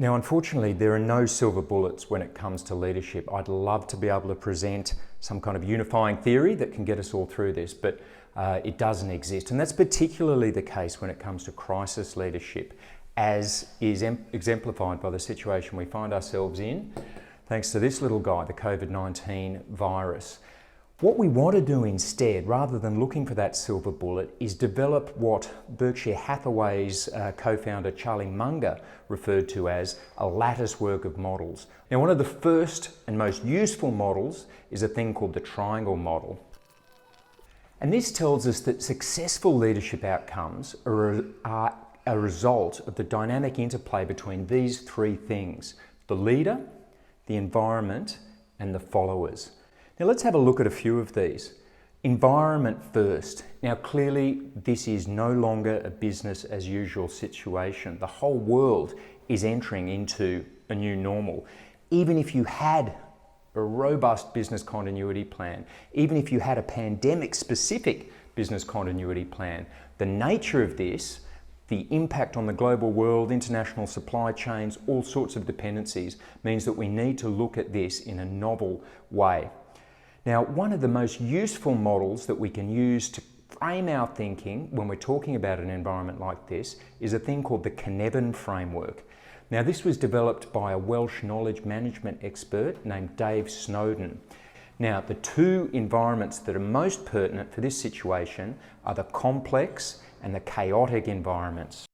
Now, unfortunately, there are no silver bullets when it comes to leadership. I'd love to be able to present some kind of unifying theory that can get us all through this, but it doesn't exist. And that's particularly the case when it comes to crisis leadership, as is exemplified by the situation we find ourselves in, thanks to this little guy, the COVID-19 virus. What we want to do instead, rather than looking for that silver bullet, is develop what Berkshire Hathaway's co-founder Charlie Munger referred to as a lattice work of models. Now, one of the first and most useful models is a thing called the triangle model. And this tells us that successful leadership outcomes are a result of the dynamic interplay between these three things: the leader, the environment, and the followers. Now let's have a look at a few of these. Environment first. Now clearly this is no longer a business as usual situation. The whole world is entering into a new normal. Even if you had a robust business continuity plan, even if you had a pandemic specific business continuity plan, the nature of this, the impact on the global world, international supply chains, all sorts of dependencies, means that we need to look at this in a novel way. Now, one of the most useful models that we can use to frame our thinking when we're talking about an environment like this is a thing called the Cynefin framework. Now, this was developed by a Welsh knowledge management expert named Dave Snowden. Now, the two environments that are most pertinent for this situation are the complex and the chaotic environments.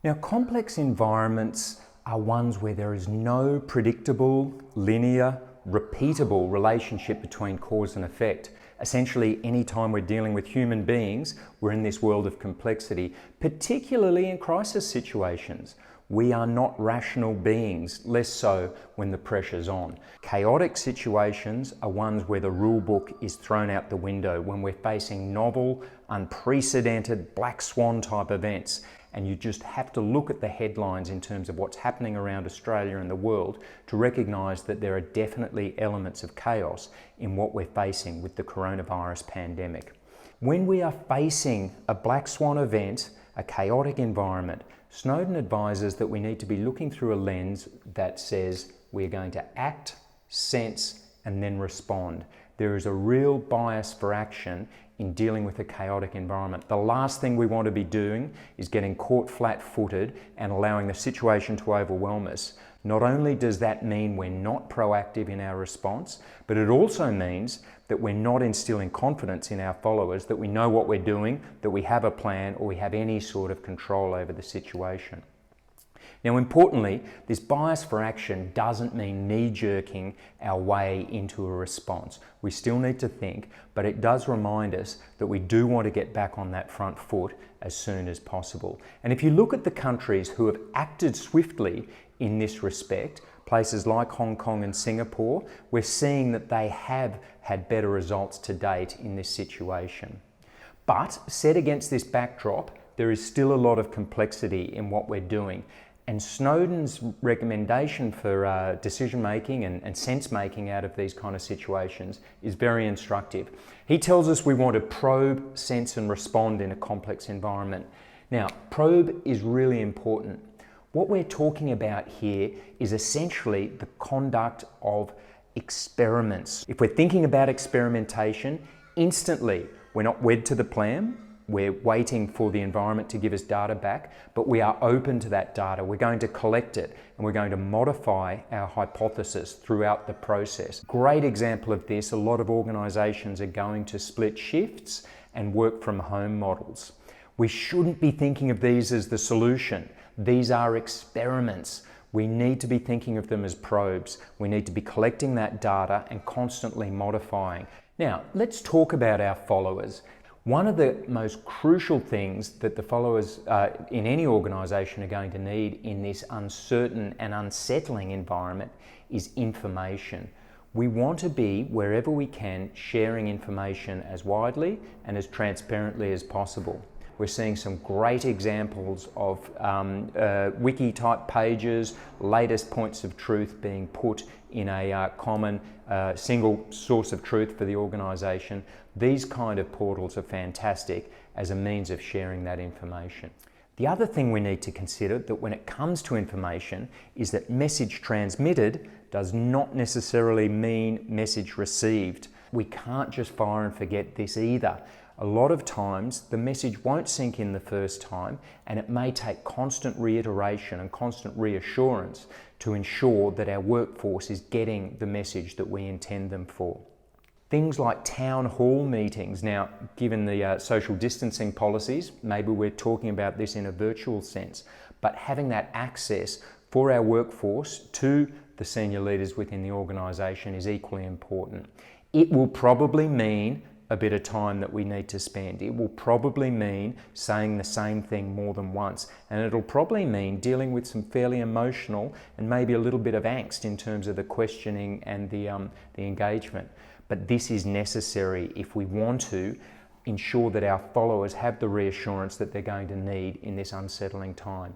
Now, complex environments are ones where there is no predictable, linear, repeatable relationship between cause and effect. Essentially, anytime we're dealing with human beings, we're in this world of complexity, particularly in crisis situations. We are not rational beings, less so when the pressure's on. Chaotic situations are ones where the rule book is thrown out the window, when we're facing novel, unprecedented Black Swan type events. And you just have to look at the headlines in terms of what's happening around Australia and the world to recognise that there are definitely elements of chaos in what we're facing with the coronavirus pandemic. When we are facing a Black Swan event, a chaotic environment, Snowden advises that we need to be looking through a lens that says we're going to act, sense, and then respond. There is a real bias for action in dealing with a chaotic environment. The last thing we want to be doing is getting caught flat-footed and allowing the situation to overwhelm us. Not only does that mean we're not proactive in our response, but it also means that we're not instilling confidence in our followers, that we know what we're doing, that we have a plan, or we have any sort of control over the situation. Now, importantly, this bias for action doesn't mean knee-jerking our way into a response. We still need to think, but it does remind us that we do want to get back on that front foot as soon as possible. And if you look at the countries who have acted swiftly in this respect, places like Hong Kong and Singapore, we're seeing that they have had better results to date in this situation. But set against this backdrop, there is still a lot of complexity in what we're doing. And Snowden's recommendation for decision-making and sense-making out of these kind of situations is very instructive. He tells us we want to probe, sense, and respond in a complex environment. Now, probe is really important. What we're talking about here is essentially the conduct of experiments. If we're thinking about experimentation, instantly we're not wed to the plan. We're waiting for the environment to give us data back, but we are open to that data. We're going to collect it and we're going to modify our hypothesis throughout the process. Great example of this, a lot of organisations are going to split shifts and work from home models. We shouldn't be thinking of these as the solution. These are experiments. We need to be thinking of them as probes. We need to be collecting that data and constantly modifying. Now, let's talk about our followers. One of the most crucial things that the followers in any organisation are going to need in this uncertain and unsettling environment is information. We want to be, wherever we can, sharing information as widely and as transparently as possible. We're seeing some great examples of wiki-type pages, latest points of truth being put in a common single source of truth for the organisation. These kind of portals are fantastic as a means of sharing that information. The other thing we need to consider that when it comes to information is that message transmitted does not necessarily mean message received. We can't just fire and forget this either. A lot of times the message won't sink in the first time, and it may take constant reiteration and constant reassurance to ensure that our workforce is getting the message that we intend them for. Things like town hall meetings. Now, given the social distancing policies, maybe we're talking about this in a virtual sense, but having that access for our workforce to the senior leaders within the organisation is equally important. It will probably mean a bit of time that we need to spend. It will probably mean saying the same thing more than once, and it'll probably mean dealing with some fairly emotional and maybe a little bit of angst in terms of the questioning and the engagement. But this is necessary if we want to ensure that our followers have the reassurance that they're going to need in this unsettling time.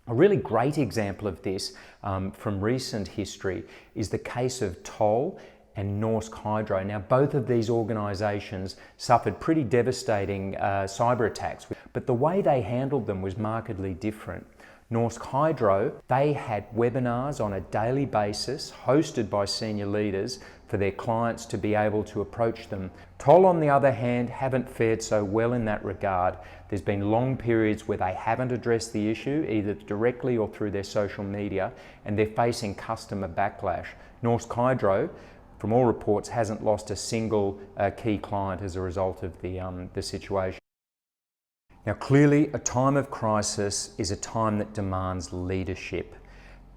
A really great example of this from recent history is the case of Toll and Norsk Hydro. Now, both of these organisations suffered pretty devastating cyber attacks, but the way they handled them was markedly different. Norsk Hydro, they had webinars on a daily basis hosted by senior leaders for their clients to be able to approach them. Toll, on the other hand, haven't fared so well in that regard. There's been long periods where they haven't addressed the issue, either directly or through their social media, and they're facing customer backlash. Norsk Hydro, from all reports, hasn't lost a single key client as a result of the situation. Now, clearly, a time of crisis is a time that demands leadership.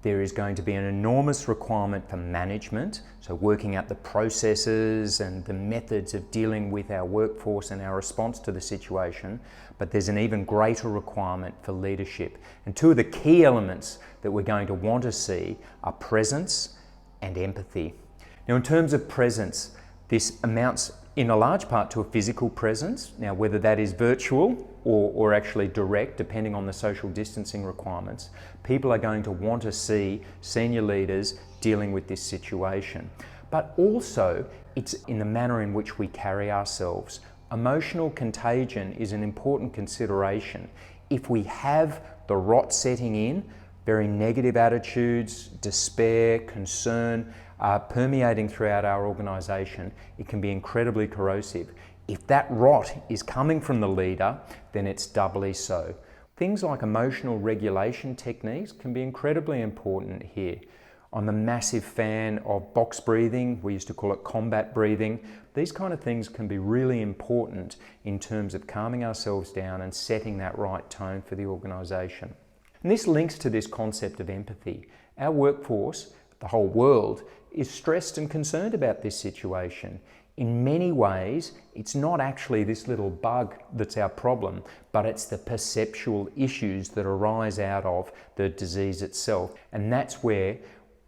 There is going to be an enormous requirement for management, so working out the processes and the methods of dealing with our workforce and our response to the situation, but there's an even greater requirement for leadership. And two of the key elements that we're going to want to see are presence and empathy. Now, in terms of presence, this amounts in a large part to a physical presence. Now, whether that is virtual or actually direct, depending on the social distancing requirements, people are going to want to see senior leaders dealing with this situation. But also, it's in the manner in which we carry ourselves. Emotional contagion is an important consideration. If we have the rot setting in, very negative attitudes, despair, concern, permeating throughout our organisation, it can be incredibly corrosive. If that rot is coming from the leader, then it's doubly so. Things like emotional regulation techniques can be incredibly important here. I'm a massive fan of box breathing. We used to call it combat breathing. These kind of things can be really important in terms of calming ourselves down and setting that right tone for the organisation. And this links to this concept of empathy. Our workforce, the whole world, is stressed and concerned about this situation. In many ways, it's not actually this little bug that's our problem, but it's the perceptual issues that arise out of the disease itself. And that's where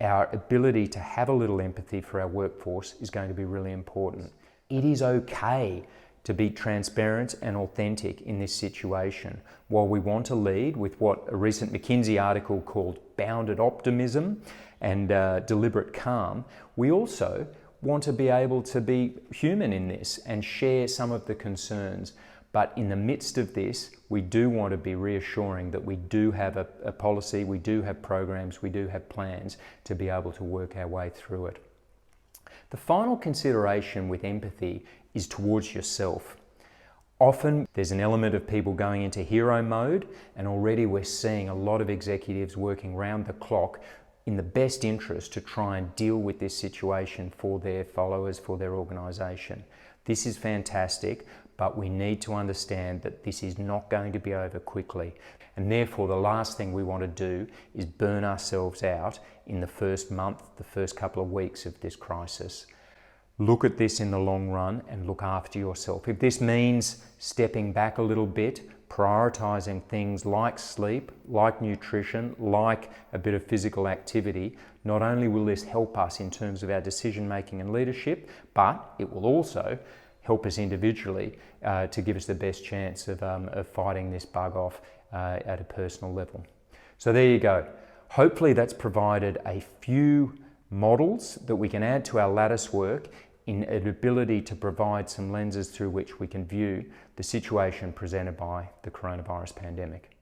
our ability to have a little empathy for our workforce is going to be really important. It is okay to be transparent and authentic in this situation. While we want to lead with what a recent McKinsey article called bounded optimism and deliberate calm, we also want to be able to be human in this and share some of the concerns. But in the midst of this, we do want to be reassuring that we do have a policy, we do have programs, we do have plans to be able to work our way through it. The final consideration with empathy is towards yourself. Often there's an element of people going into hero mode, and already we're seeing a lot of executives working round the clock in the best interest to try and deal with this situation for their followers, for their organisation. This is fantastic, but we need to understand that this is not going to be over quickly. And therefore, the last thing we want to do is burn ourselves out in the first month, the first couple of weeks of this crisis. Look at this in the long run and look after yourself. If this means stepping back a little bit, prioritising things like sleep, like nutrition, like a bit of physical activity, not only will this help us in terms of our decision making and leadership, but it will also help us individually to give us the best chance of fighting this bug off at a personal level. So there you go. Hopefully that's provided a few models that we can add to our lattice work in an ability to provide some lenses through which we can view the situation presented by the coronavirus pandemic.